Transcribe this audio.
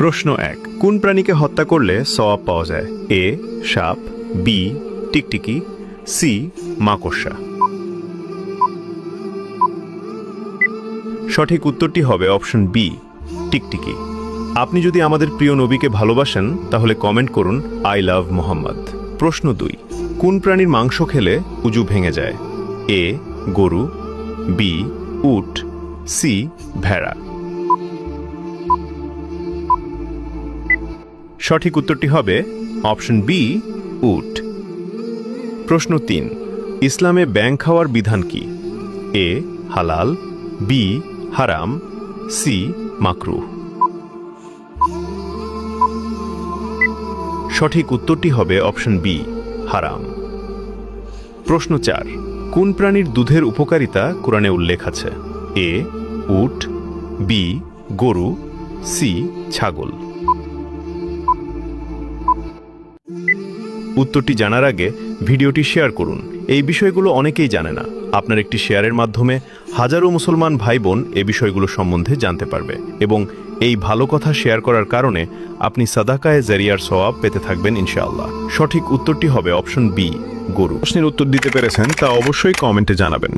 প্রশ্ন 1 কোন প্রাণীকে হত্যা করলে সওয়াব পাওয়া যায়? এ সাপ, বি টিকটিকি, সি মাকড়সা। সঠিক উত্তরটি হবে অপশন বি টিকটিকি। আপনি যদি আমাদের প্রিয় নবীকে ভালোবাসেন তাহলে কমেন্ট করুন আই লাভ মোহাম্মদ। প্রশ্ন 2 কোন প্রাণীর মাংস খেলে উজু ভেঙে যায়? এ গরু, বি উট, সি ভেড়া। সঠিক উত্তরটি হবে অপশন বি উট। প্রশ্ন 3 ইসলামে ব্যাঙ খাওয়ার বিধান কি? এ হালাল, বি হারাম, সি মাকরুহ। সঠিক উত্তরটি হবে অপশন বি হারাম। প্রশ্ন 4 কোন প্রাণীর দুধের উপকারিতা কোরআনে উল্লেখ আছে? এ উট, বি গরু, সি ছাগল। উত্তরটি জানার আগে ভিডিওটি শেয়ার করুন। এই বিষয়গুলো অনেকেই জানে না। আপনার একটি শেয়ারের মাধ্যমে হাজারো মুসলমান ভাই বোন এ বিষয়গুলো সম্বন্ধে জানতে পারবে এবং এই ভালো কথা শেয়ার করার কারণে আপনি সাদাকায়ে জারিয়ার সওয়াব পেতে থাকবেন ইনশাআল্লাহ। সঠিক উত্তরটি হবে অপশন বি গরু। প্রশ্নের উত্তর দিতে পেরেছেন তা অবশ্যই কমেন্টে জানাবেন।